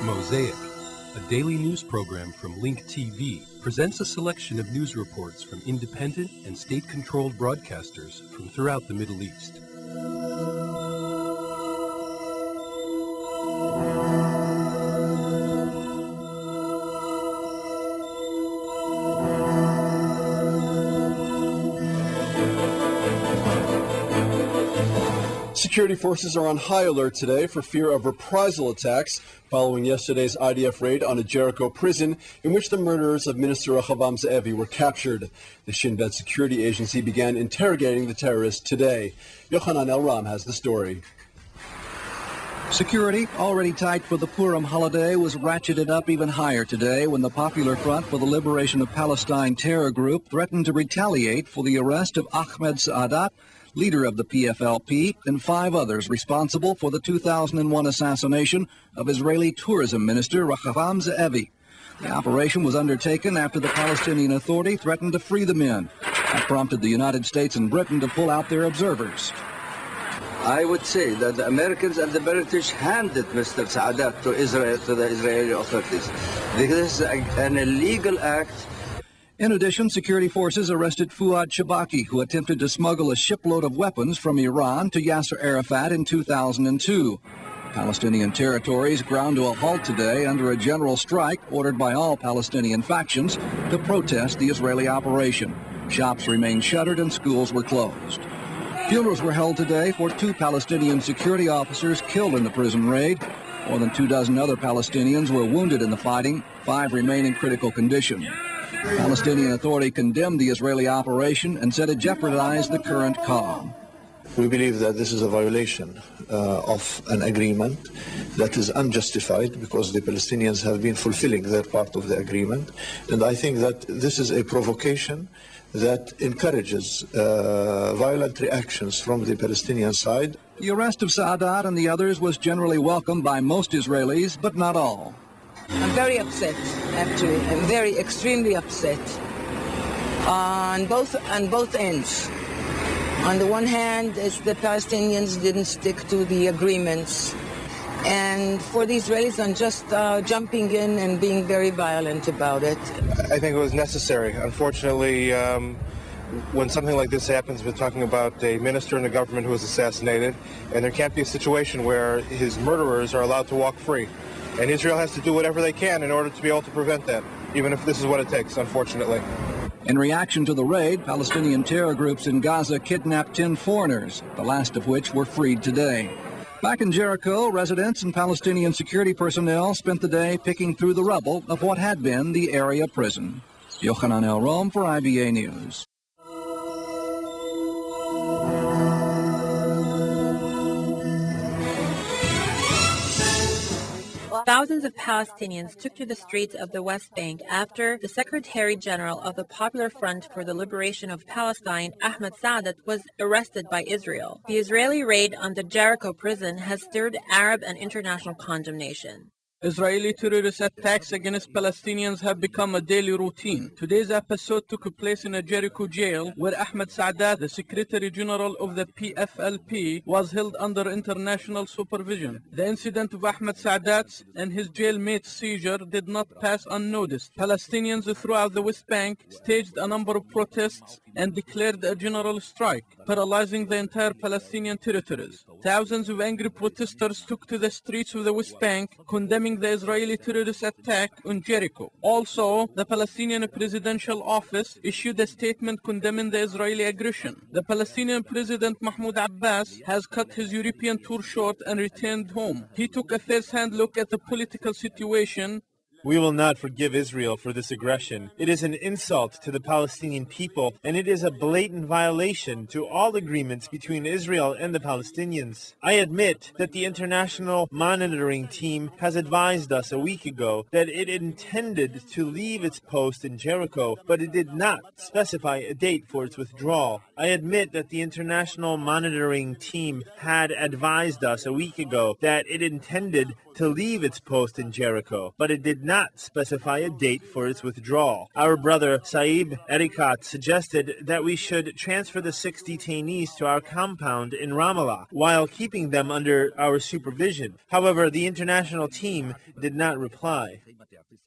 Mosaic, a daily news program from Link TV, presents a selection of news reports from independent and state-controlled broadcasters from throughout the Middle East. Security forces are on high alert today for fear of reprisal attacks following yesterday's IDF raid on a Jericho prison in which the murderers of Minister Ramady Ze'evi were captured. The Shin Bet security agency began interrogating the terrorists today. Yochanan El-Ram has the story. Security, already tight for the Purim holiday, was ratcheted up even higher today when the Popular Front for the Liberation of Palestine terror group threatened to retaliate for the arrest of Ahmed Saadat, leader of the PLFP, and 5 others responsible for the 2001 assassination of Israeli tourism minister Ramady Ze'evi. The operation was undertaken after the Palestinian Authority threatened to free the men. That prompted the United States and Britain to pull out their observers. I would say that the Americans and the British handed Mr. Saadat to Israel, to the Israeli authorities. This is an illegal act. In addition, security forces arrested Fuad Shabaki, who attempted to smuggle a shipload of weapons from Iran to Yasser Arafat in 2002. Palestinian territories ground to a halt today under a general strike ordered by all Palestinian factions to protest the Israeli operation. Shops remained shuttered and schools were closed. Funerals were held today for 2 Palestinian security officers killed in the prison raid. More than 24 other Palestinians were wounded in the fighting. 5 remain in critical condition. The Palestinian Authority condemned the Israeli operation and said it jeopardized the current calm. We believe that this is a violation of an agreement that is unjustified because the Palestinians have been fulfilling their part of the agreement. And I think that this is a provocation that encourages violent reactions from the Palestinian side. The arrest of Saadat and the others was generally welcomed by most Israelis, but not all. I'm very upset, actually. I'm extremely upset on both ends. On the one hand, it's the Palestinians didn't stick to the agreements, and for the Israelis on just jumping in and being very violent about it. I think it was necessary. Unfortunately, when something like this happens, we're talking about a minister in the government who was assassinated, and there can't be a situation where his murderers are allowed to walk free. And Israel has to do whatever they can in order to be able to prevent that, even if this is what it takes, unfortunately. In reaction to the raid, Palestinian terror groups in Gaza kidnapped 10 foreigners, the last of which were freed today. Back in Jericho, residents and Palestinian security personnel spent the day picking through the rubble of what had been the area prison. Yochanan El-Ram for IBA News. Thousands of Palestinians took to the streets of the West Bank after the Secretary General of the Popular Front for the Liberation of Palestine, Ahmed Saadat, was arrested by Israel. The Israeli raid on the Jericho prison has stirred Arab and international condemnation. Israeli terrorist attacks against Palestinians have become a daily routine. Today's episode took place in a Jericho jail where Ahmed Saadat, the Secretary General of the PLFP, was held under international supervision. The incident of Ahmed Saadat's and his jailmate's seizure did not pass unnoticed. Palestinians throughout the West Bank staged a number of protests and declared a general strike, paralyzing the entire Palestinian territories. Thousands of angry protesters took to the streets of the West Bank, condemning the Israeli terrorist attack on Jericho. Also, the Palestinian Presidential Office issued a statement condemning the Israeli aggression. The Palestinian President Mahmoud Abbas has cut his European tour short and returned home. He took a first-hand look at the political situation. We will not forgive Israel for this aggression. It is an insult to the Palestinian people, and it is a blatant violation to all agreements between Israel and the Palestinians. I admit that the international monitoring team has advised us a week ago that it intended to leave its post in Jericho, but it did not specify a date for its withdrawal. I admit that the international monitoring team had advised us a week ago that it intended to leave its post in Jericho, but it did not specify a date for its withdrawal. Our brother Saib Erikat suggested that we should transfer the 6 detainees to our compound in Ramallah while keeping them under our supervision. However, the international team did not reply.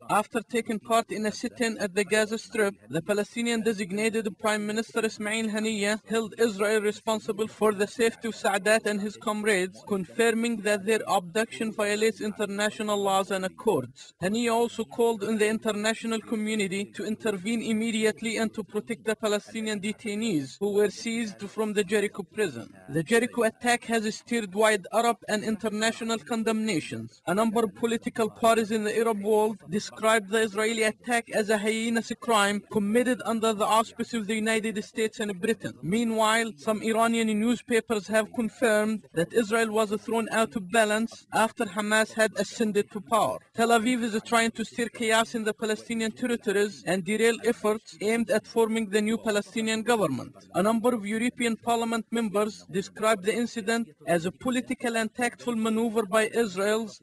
After taking part in a sit-in at the Gaza Strip, the Palestinian designated Prime Minister Ismail Haniyeh held Israel responsible for the safety of Saadat and his comrades, confirming that their abduction violates international laws and accords. Haniyeh also called on the international community to intervene immediately and to protect the Palestinian detainees who were seized from the Jericho prison. The Jericho attack has stirred wide Arab and international condemnations. A number of political parties in the Arab world described the Israeli attack as a heinous crime committed under the auspices of the United States and Britain. Meanwhile, some Iranian newspapers have confirmed that Israel was thrown out of balance after Hamas had ascended to power. Tel Aviv is trying to stir chaos in the Palestinian territories and derail efforts aimed at forming the new Palestinian government. A number of European Parliament members described the incident as a political and tactful maneuver by Israel's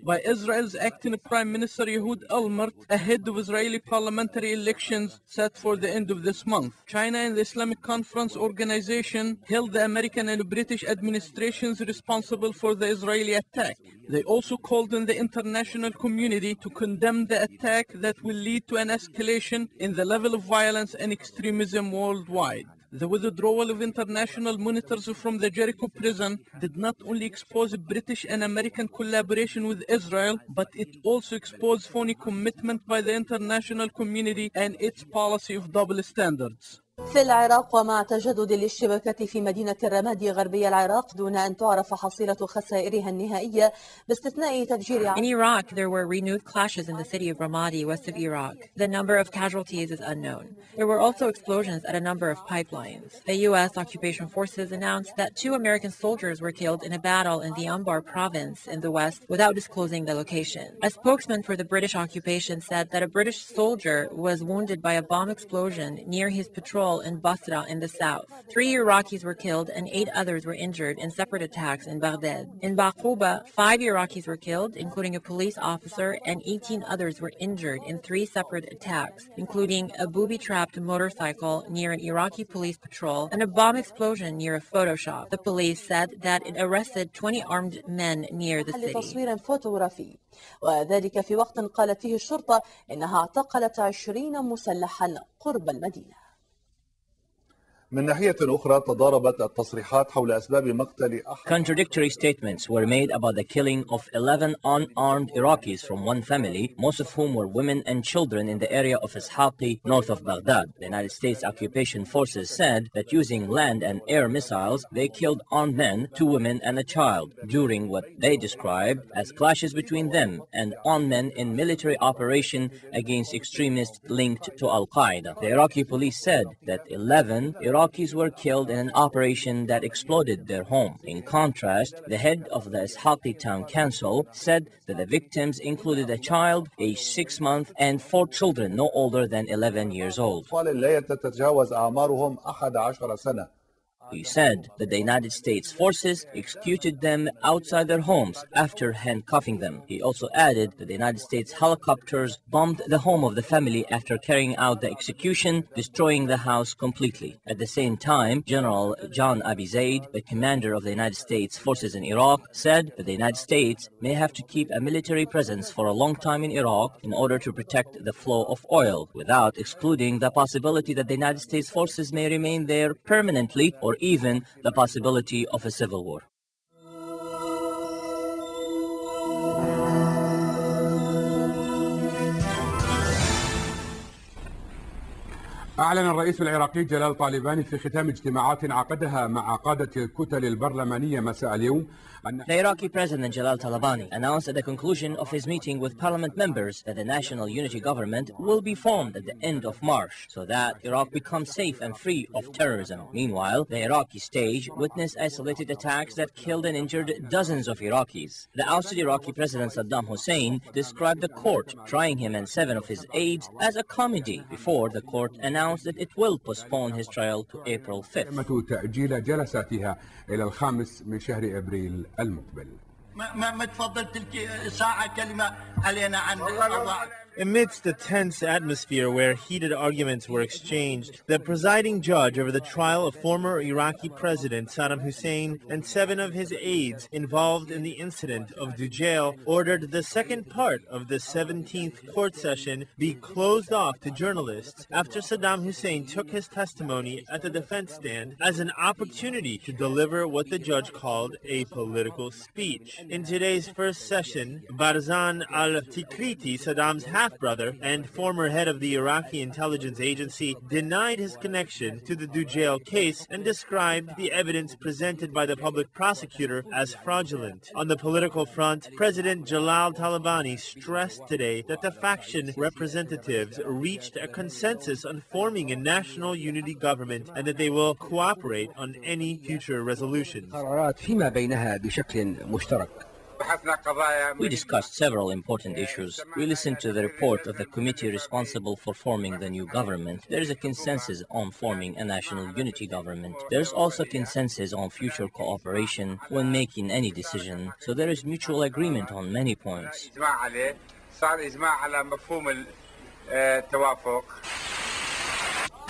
acting Prime Minister Ehud Olmert ahead of Israeli parliamentary elections set for the end of this month. China and the Islamic Conference Organization held the American and British administrations responsible for the Israeli attack. They also called on the international community to condemn the attack that will lead to an escalation in the level of violence and extremism worldwide. The withdrawal of international monitors from the Jericho prison did not only expose British and American collaboration with Israel, but it also exposed phony commitment by the international community and its policy of double standards. في العراق ومع تجدد الاشتباكات في مدينة الرمادي غربي العراق دون أن تعرف حصيلة خسائرها النهائية باستثناء تفجير. In Iraq, there were renewed clashes in the city of Ramady, west of Iraq. The number of casualties is unknown. There were also explosions at a number of pipelines. The U.S. occupation forces announced that 2 American soldiers were killed in a battle in the Anbar province in the west without disclosing the location. A spokesman for the British occupation said that a British soldier was wounded by a bomb explosion near his patrol in Basra in the south. 3 Iraqis were killed and 8 others were injured in separate attacks in Baghdad. In Baqouba, 5 Iraqis were killed, including a police officer, and 18 others were injured in 3 separate attacks, including a booby-trapped motorcycle near an Iraqi police patrol and a bomb explosion near a photo shop. The police said that it arrested 20 armed men near the city. تصوير فوتوغرافي وذلك في وقت قالت فيه الشرطة إنها اعتقلت 20 مسلحا قرب المدينة. من ناحية أخرى تضاربت التصريحات حول أسباب مقتل Contradictory statements were made about the killing of 11 unarmed Iraqis from one family, most of whom were women and children in the area of Ishaqi, north of Baghdad. The United States occupation forces said that using land and air missiles, they killed armed men, 2 women and a child, during what they described as clashes between them and armed men in military operation against extremists linked to Al-Qaeda. The Iraqi police said that 11 Iraqis were killed in an operation that exploded their home. In contrast, the head of the Ishaqi town council said that the victims included a child aged 6 months and 4 children no older than 11 years old. He said that the United States forces executed them outside their homes after handcuffing them. He also added that the United States helicopters bombed the home of the family after carrying out the execution, destroying the house completely. At the same time, General John Abizaid, the commander of the United States forces in Iraq, said that the United States may have to keep a military presence for a long time in Iraq in order to protect the flow of oil, without excluding the possibility that the United States forces may remain there permanently or even the possibility of a civil war. أعلن الرئيس العراقي جلال طالباني في ختام اجتماعات عقدها مع قادة الكتل البرلمانية مساء اليوم. The Iraqi President Jalal Taalibani announced at the conclusion of his meeting with parliament members that the National Unity Government will be formed at the end of March so that Iraq becomes safe and free of terrorism. Meanwhile, the Iraqi stage witnessed isolated attacks that killed and injured dozens of Iraqis. The ousted Iraqi President Saddam Hussein described the court trying him and 7 of his aides as a comedy before the court announced that it will postpone his trial to April 5th. تأجيل جلساتها إلى 5 من شهر أبريل المقبل. ما تفضلت ساعة كلمة علينا عن القضاء. Amidst the tense atmosphere where heated arguments were exchanged, the presiding judge over the trial of former Iraqi President Saddam Hussein and 7 of his aides involved in the incident of Dujail ordered the second part of the 17th court session be closed off to journalists after Saddam Hussein took his testimony at the defense stand as an opportunity to deliver what the judge called a political speech. In today's first session, Barzan al-Tikriti, Saddam's half-brother and former head of the Iraqi intelligence agency, denied his connection to the Dujail case and described the evidence presented by the public prosecutor as fraudulent. On the political front, President Jalal Taalibani stressed today that the faction representatives reached a consensus on forming a national unity government and that they will cooperate on any future resolutions. We discussed several important issues. We listened to the report of the committee responsible for forming the new government. There is a consensus on forming a national unity government. There is also consensus on future cooperation when making any decision. So there is mutual agreement on many points.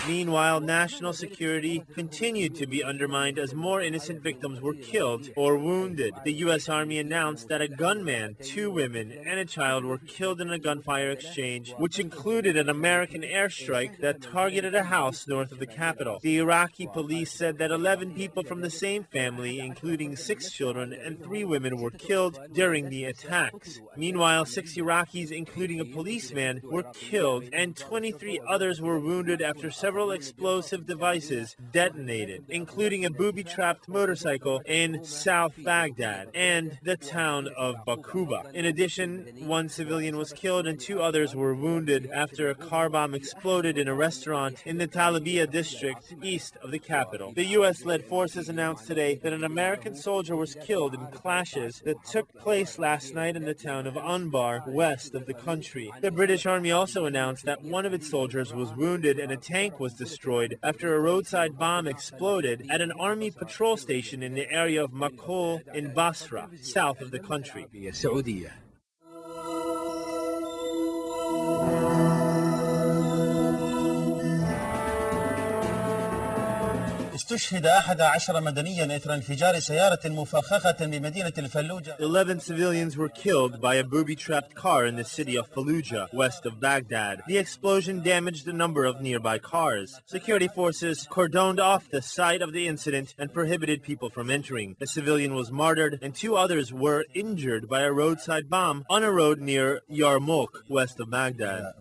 Meanwhile, national security continued to be undermined as more innocent victims were killed or wounded. The U.S. Army announced that a gunman, 2 women, and a child were killed in a gunfire exchange, which included an American airstrike that targeted a house north of the capital. The Iraqi police said that 11 people from the same family, including 6 children and 3 women, were killed during the attacks. Meanwhile, 6 Iraqis, including a policeman, were killed and 23 others were wounded after several explosive devices detonated, including a booby-trapped motorcycle in South Baghdad and the town of Bakuba. In addition, 1 civilian was killed and 2 others were wounded after a car bomb exploded in a restaurant in the Taalibani district east of the capital. The U.S.-led forces announced today that an American soldier was killed in clashes that took place last night in the town of Anbar, west of the country. The British Army also announced that one of its soldiers was wounded and a tank was destroyed after a roadside bomb exploded at an army patrol station in the area of Makol in Basra, south of the country. استشهد 11 مدنيا إثر انفجار سيارة مفخخة بمدينة الفلوجة. 11 civilians were killed by a booby-trapped car in the city of Fallujah, west of Baghdad. The explosion damaged a number of nearby cars. Security forces cordoned off the site of the incident and prohibited people from entering. A civilian was martyred and 2 others were injured by a roadside bomb on a road near Yarmouk, west of Baghdad.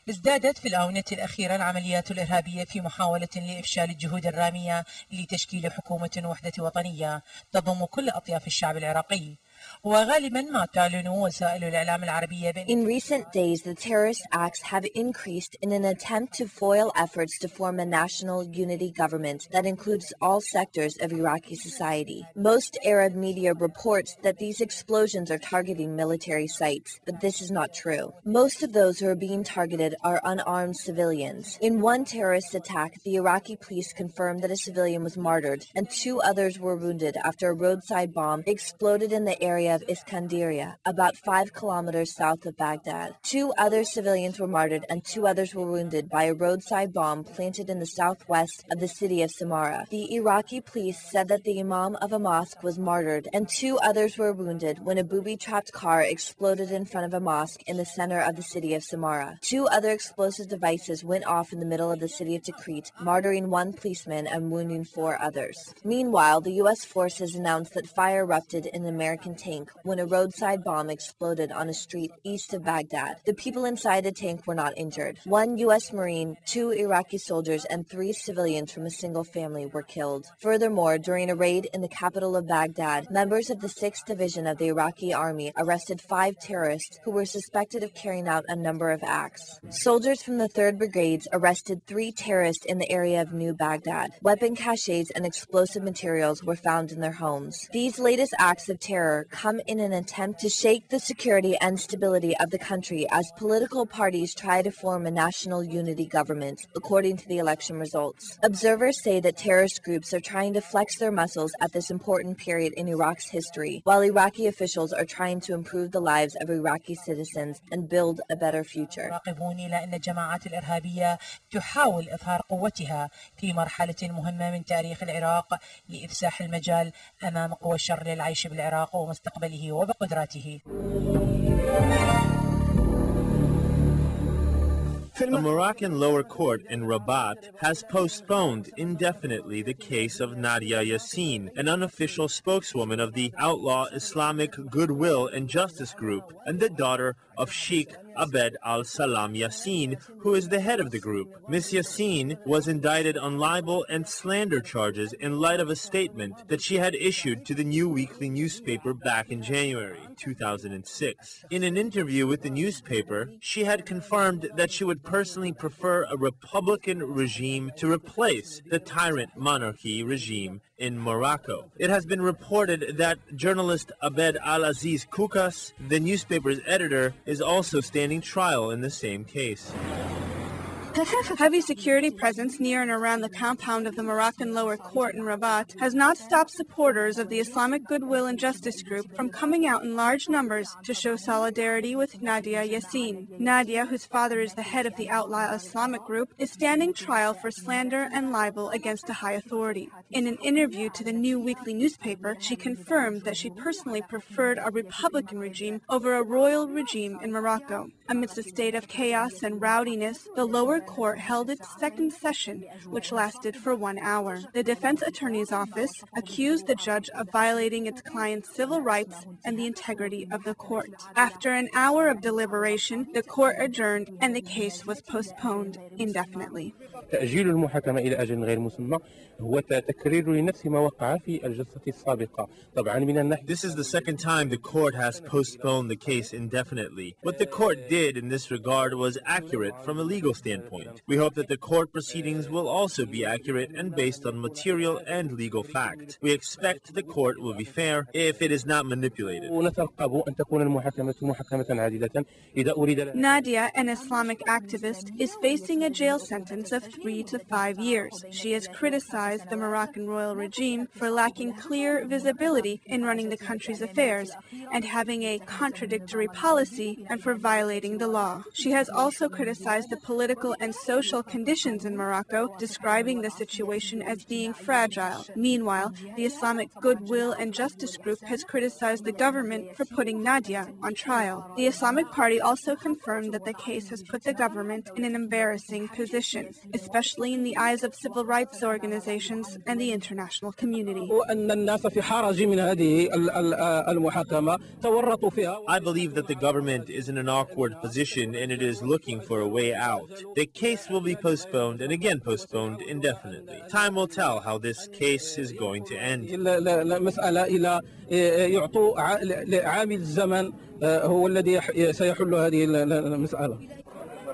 ازدادت في الآونة الأخيرة العمليات الإرهابية في محاولة لإفشال الجهود الرامية لتشكيل حكومة وحدة وطنية تضم كل أطياف الشعب العراقي. وغالبا ما تعلن وسائل الإعلام العربية In recent days, the terrorist acts have increased in an attempt to foil efforts to form a national unity government that includes all sectors of Iraqi society. Most Arab media reports that these explosions are targeting military sites, but this is not true. Most of those who are being targeted are unarmed civilians. In one terrorist attack, the Iraqi police confirmed that a civilian was martyred and 2 others were wounded after a roadside bomb exploded in the area of Iskandaria, about 5 kilometers south of Baghdad. 2 other civilians were martyred and 2 others were wounded by a roadside bomb planted in the southwest of the city of Samarra. The Iraqi police said that the imam of a mosque was martyred and 2 others were wounded when a booby-trapped car exploded in front of a mosque in the center of the city of Samarra. 2 other explosive devices went off in the middle of the city of Tikrit, martyring 1 policeman and wounding 4 others. Meanwhile, the U.S. forces announced that fire erupted in an American tank when a roadside bomb exploded on a street east of Baghdad. The people inside the tank were not injured. 1 U.S. Marine, 2 Iraqi soldiers, and 3 civilians from a single family were killed. Furthermore, during a raid in the capital of Baghdad, members of the 6th Division of the Iraqi Army arrested 5 terrorists who were suspected of carrying out a number of acts. Soldiers from the 3rd Brigades arrested 3 terrorists in the area of New Baghdad. Weapon caches and explosive materials were found in their homes. These latest acts of terror come in an attempt to shake the security and stability of the country as political parties try to form a national unity government, according to the election results. Observers say that terrorist groups are trying to flex their muscles at this important period in Iraq's history, while Iraqi officials are trying to improve the lives of Iraqi citizens and build a better future. راغبون إلى أن الجماعات الإرهابية تحاول إظهار قوتها في مرحلة مهمة من تاريخ العراق لإفساح المجال أمام قوى الشر للعيش بالعراق ومستقبله وبقدراته. A Moroccan lower court in Rabat has postponed indefinitely the case of Nadia Yassin, an unofficial spokeswoman of the outlaw Islamic Goodwill and Justice Group, and the daughter of Sheikh Abed al-Salam Yassin, who is the head of the group. Ms. Yassin was indicted on libel and slander charges in light of a statement that she had issued to the New Weekly newspaper back in January 2006. In an interview with the newspaper, she had confirmed that she would personally prefer a Republican regime to replace the tyrant monarchy regime in Morocco. It has been reported that journalist Abed al-Aziz Koukas, the newspaper's editor, is also standing trial in the same case. Heavy security presence near and around the compound of the Moroccan lower court in Rabat has not stopped supporters of the Islamic Goodwill and Justice Group from coming out in large numbers to show solidarity with Nadia Yassin. Nadia, whose father is the head of the outlaw Islamic group, is standing trial for slander and libel against a high authority. In an interview to the New Weekly newspaper, she confirmed that she personally preferred a Republican regime over a royal regime in Morocco. Amidst a state of chaos and rowdiness, the lower court held its second session, which lasted for 1 hour. The defense attorney's office accused the judge of violating its client's civil rights and the integrity of the court. After an hour of deliberation, the court adjourned and the case was postponed indefinitely. تأجيل المحاكمة إلى أجل غير مسمى هو تكرير لنفس ما وقع في الجلسة السابقة. طبعا من الناحية This is the second time the court has postponed the case indefinitely. What the court did in this regard was accurate from a legal standpoint. We hope that the court proceedings will also be accurate and based on material and legal fact. We expect the court will be fair if it is not manipulated. ونترقب أن تكون المحاكمة محاكمة عادلة إذا أريد. Nadia, an Islamic activist, is facing a jail sentence of 3 to 5 years. She has criticized the Moroccan royal regime for lacking clear visibility in running the country's affairs and having a contradictory policy and for violating the law. She has also criticized the political and social conditions in Morocco, describing the situation as being fragile. Meanwhile, the Islamic Goodwill and Justice Group has criticized the government for putting Nadia on trial. The Islamic Party also confirmed that the case has put the government in an embarrassing position, especially in the eyes of civil rights organizations and the international community. I believe that the government is in an awkward position and it is looking for a way out. The case will be postponed and again postponed indefinitely. Time will tell how this case is going to end.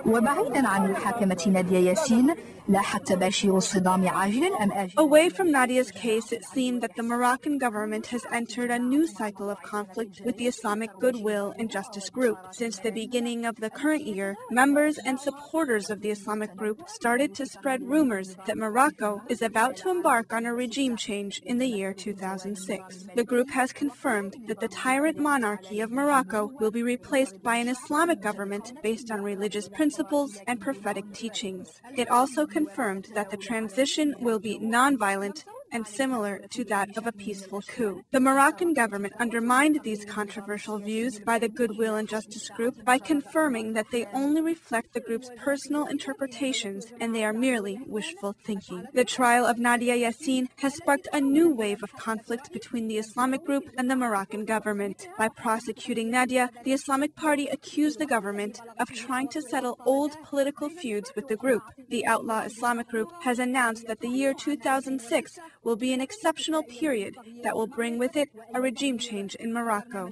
وبعيدا عن محاكمة نادية ياسين لاح التباشير الصدام عاجلا أم آجلا. Away from Nadia's case, it seemed that the Moroccan government has entered a new cycle of conflict with the Islamic Goodwill and Justice Group. Since the beginning of the current year, members and supporters of the Islamic group started to spread rumors that Morocco is about to embark on a regime change in the year 2006. The group has confirmed that the tyrant monarchy of Morocco will be replaced by an Islamic government based on religious principles and prophetic teachings. It also confirmed that the transition will be non-violent and similar to that of a peaceful coup. The Moroccan government undermined these controversial views by the Goodwill and Justice Group by confirming that they only reflect the group's personal interpretations and they are merely wishful thinking. The trial of Nadia Yassin has sparked a new wave of conflict between the Islamic group and the Moroccan government. By prosecuting Nadia, the Islamic Party accused the government of trying to settle old political feuds with the group. The outlaw Islamic group has announced that the year 2006 will be an exceptional period that will bring with it a regime change in Morocco.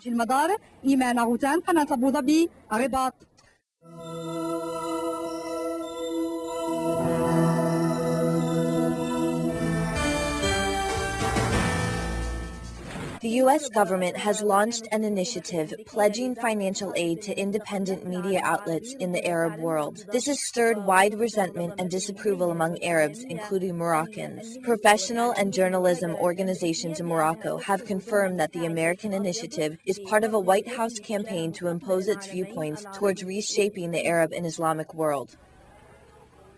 The U.S. government has launched an initiative pledging financial aid to independent media outlets in the Arab world. This has stirred wide resentment and disapproval among Arabs, including Moroccans. Professional and journalism organizations in Morocco have confirmed that the American initiative is part of a White House campaign to impose its viewpoints towards reshaping the Arab and Islamic world.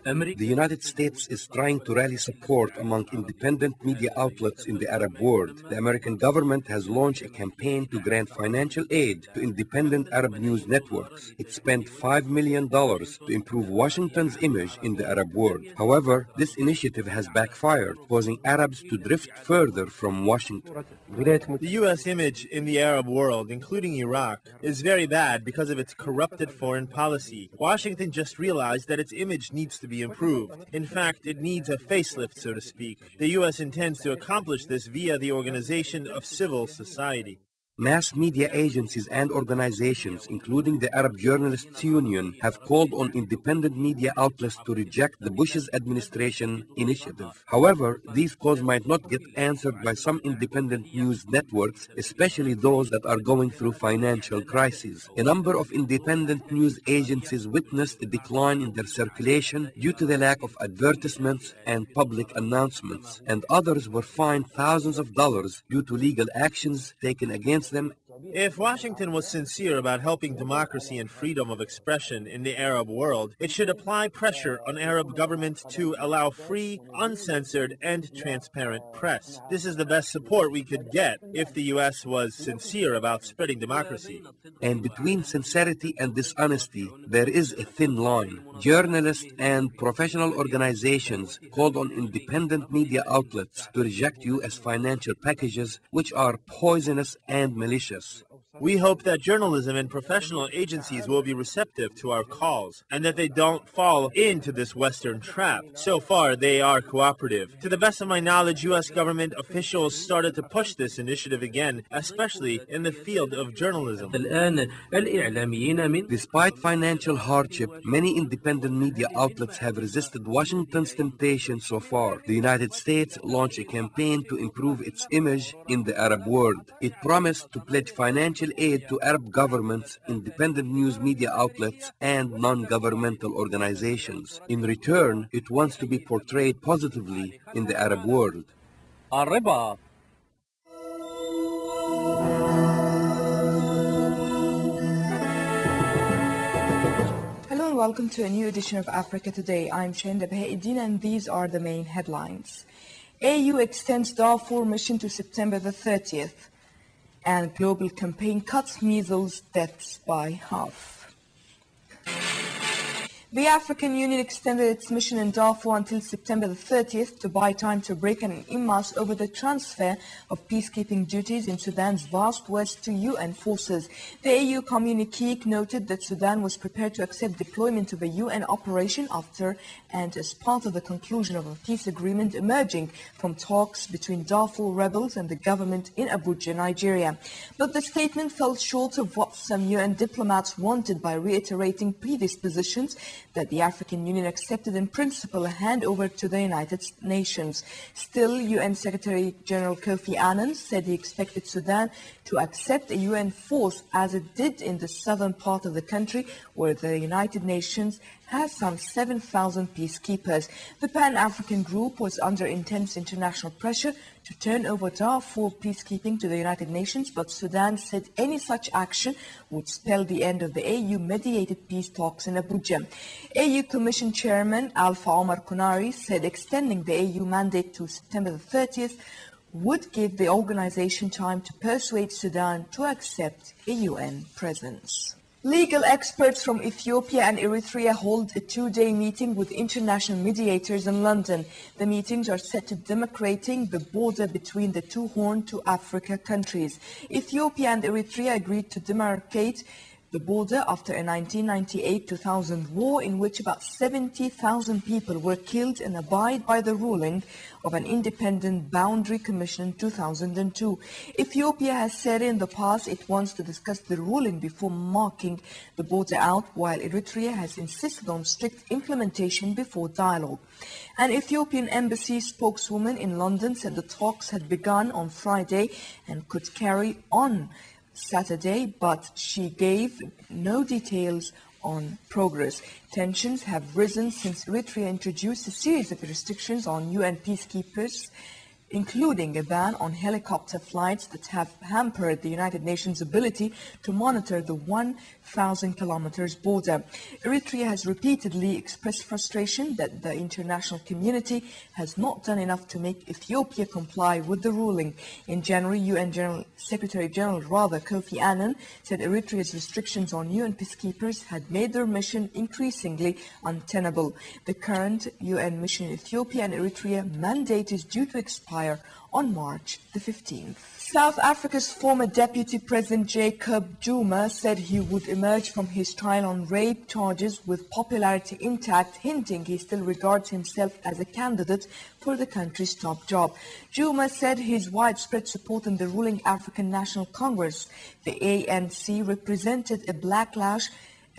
The United States is trying to rally support among independent media outlets in the Arab world. The American government has launched a campaign to grant financial aid to independent Arab news networks. It spent $5 million to improve Washington's image in the Arab world. However, this initiative has backfired, causing Arabs to drift further from Washington. The U.S. image in the Arab world, including Iraq, is very bad because of its corrupted foreign policy. Washington just realized that its image needs to be improved. In fact, it needs a facelift, so to speak. The U.S. intends to accomplish this via the organization of civil society. Mass media agencies and organizations, including the Arab Journalists Union, have called on independent media outlets to reject the Bush's administration initiative. However, these calls might not get answered by some independent news networks, especially those that are going through financial crises. A number of independent news agencies witnessed a decline in their circulation due to the lack of advertisements and public announcements, and others were fined thousands of dollars due to legal actions taken against them. If Washington was sincere about helping democracy and freedom of expression in the Arab world, it should apply pressure on Arab governments to allow free, uncensored, and transparent press. This is the best support we could get if the U.S. was sincere about spreading democracy. And between sincerity and dishonesty, there is a thin line. Journalists and professional organizations called on independent media outlets to reject U.S. financial packages, which are poisonous and malicious. We hope that journalism and professional agencies will be receptive to our calls and that they don't fall into this Western trap. So far, they are cooperative. To the best of my knowledge, U.S. government officials started to push this initiative again, especially in the field of journalism. Despite financial hardship, many independent media outlets have resisted Washington's temptation so far. The United States launched a campaign to improve its image in the Arab world. It promised to pledge financial aid to Arab governments, independent news media outlets, and non-governmental organizations. In return, it wants to be portrayed positively in the Arab world. Hello and welcome to a new edition of Africa Today. I'm Shenda Bahauddin and these are the main headlines. AU extends Darfur mission to September the 30th. And global campaign cuts measles deaths by half. The African Union extended its mission in Darfur until September the 30th to buy time to break an impasse over the transfer of peacekeeping duties in Sudan's vast west to UN forces. The AU communique noted that Sudan was prepared to accept deployment of a UN operation after and as part of the conclusion of a peace agreement emerging from talks between Darfur rebels and the government in Abuja, Nigeria. But the statement fell short of what some UN diplomats wanted by reiterating previous positions that the African Union accepted in principle a handover to the United Nations. Still, UN Secretary General Kofi Annan said he expected Sudan to accept a UN force as it did in the southern part of the country where the United Nations has some 7,000 peacekeepers. The Pan-African group was under intense international pressure to turn over Darfur peacekeeping to the United Nations, but Sudan said any such action would spell the end of the AU-mediated peace talks in Abuja. AU Commission Chairman Alpha Omar Konari said extending the AU mandate to September the 30th would give the organization time to persuade Sudan to accept a UN presence. Legal experts from Ethiopia and Eritrea hold a two-day meeting with international mediators in London. The meetings are set to demarcating the border between the two Horn to Africa countries. Ethiopia and Eritrea agreed to demarcate the border after a 1998-2000 war in which about 70,000 people were killed and abide by the ruling of an independent boundary commission in 2002. Ethiopia has said in the past it wants to discuss the ruling before marking the border out, while Eritrea has insisted on strict implementation before dialogue. An Ethiopian embassy spokeswoman in London said the talks had begun on Friday and could carry on Saturday, but she gave no details on progress. Tensions have risen since Eritrea introduced a series of restrictions on UN peacekeepers, including a ban on helicopter flights that have hampered the United Nations' ability to monitor the 1,000 kilometers border. Eritrea has repeatedly expressed frustration that the international community has not done enough to make Ethiopia comply with the ruling. In January, UN Secretary General Kofi Annan said Eritrea's restrictions on UN peacekeepers had made their mission increasingly untenable. The current UN mission in Ethiopia and Eritrea mandate is due to expire on March the 15th. South Africa's former Deputy President Jacob Zuma said he would emerge from his trial on rape charges with popularity intact, hinting he still regards himself as a candidate for the country's top job. Zuma said his widespread support in the ruling African National Congress, the ANC, represented a backlash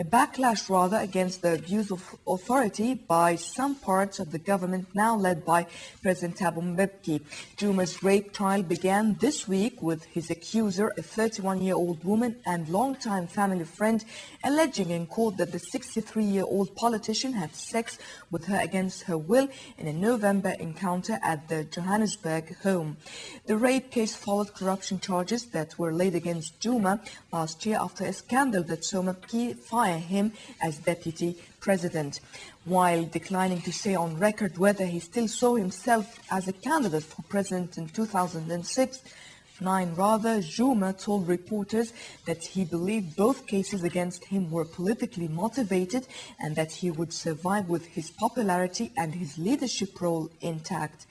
against the abuse of authority by some parts of the government now led by President Thabo Mbeki. Zuma's rape trial began this week with his accuser, a 31-year-old woman and longtime family friend, alleging in court that the 63-year-old politician had sex with her against her will in a November encounter at the Johannesburg home. The rape case followed corruption charges that were laid against Zuma last year after a scandal that saw Mbeki fire him as deputy president. While declining to say on record whether he still saw himself as a candidate for president in 2006, Zuma told reporters that he believed both cases against him were politically motivated and that he would survive with his popularity and his leadership role intact.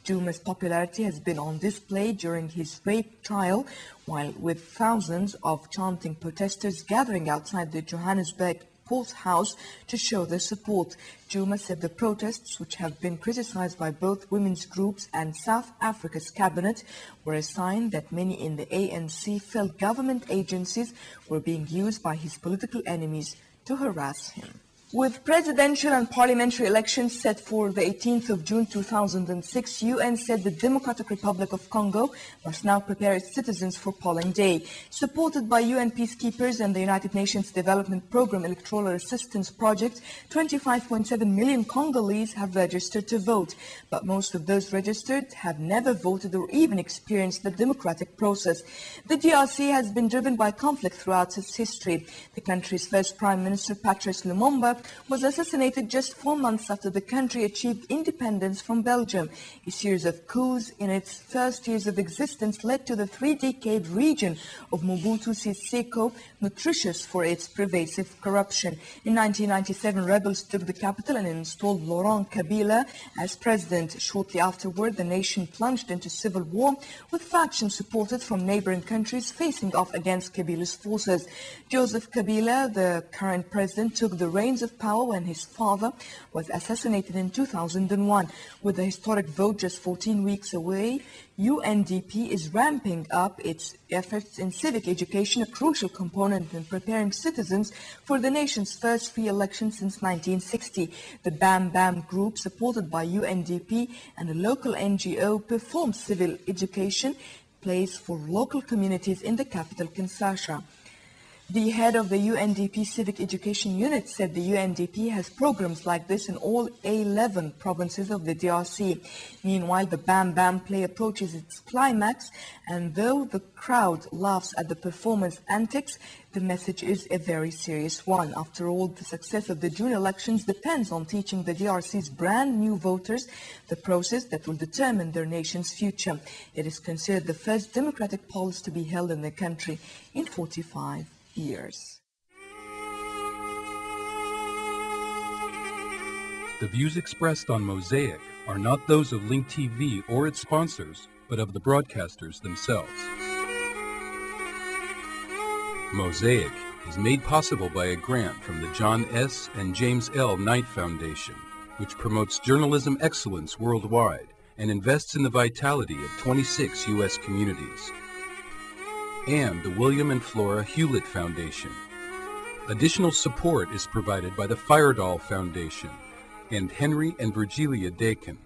Zuma's popularity has been on display during his rape trial, while with thousands of chanting protesters gathering outside the Johannesburg courthouse to show their support. Zuma said the protests, which have been criticized by both women's groups and South Africa's cabinet, were a sign that many in the ANC felt government agencies were being used by his political enemies to harass him. With presidential and parliamentary elections set for the 18th of June 2006, UN said the Democratic Republic of Congo must now prepare its citizens for polling day. Supported by UN peacekeepers and the United Nations Development Programme Electoral Assistance Project, 25.7 million Congolese have registered to vote. But most of those registered have never voted or even experienced the democratic process. The DRC has been driven by conflict throughout its history. The country's first Prime Minister, Patrice Lumumba, was assassinated just 4 months after the country achieved independence from Belgium. A series of coups in its first years of existence led to the 3-decade region of Mobutu Sese Seko, notorious for its pervasive corruption. In 1997, rebels took the capital and installed Laurent Kabila as president. Shortly afterward, the nation plunged into civil war, with factions supported from neighboring countries facing off against Kabila's forces. Joseph Kabila, the current president, took the reins of power when his father was assassinated in 2001. With the historic vote just 14 weeks away, UNDP is ramping up its efforts in civic education, a crucial component in preparing citizens for the nation's first free election since 1960. The Bam Bam group, supported by UNDP and a local NGO, performs civil education plays for local communities in the capital, Kinshasa. The head of the UNDP Civic Education Unit said the UNDP has programs like this in all 11 provinces of the DRC. Meanwhile, the Bam Bam play approaches its climax, and though the crowd laughs at the performance antics, the message is a very serious one. After all, the success of the June elections depends on teaching the DRC's brand new voters the process that will determine their nation's future. It is considered the first democratic polls to be held in the country in 45 years. The views expressed on Mosaic are not those of Link TV or its sponsors, but of the broadcasters themselves. Mosaic, is made possible by a grant from the John S. and James L. Knight Foundation, which promotes journalism excellence worldwide and invests in the vitality of 26 U.S. communities, and the William and Flora Hewlett Foundation. Additional support is provided by the Firedoll Foundation and Henry and Virgilia Dakin.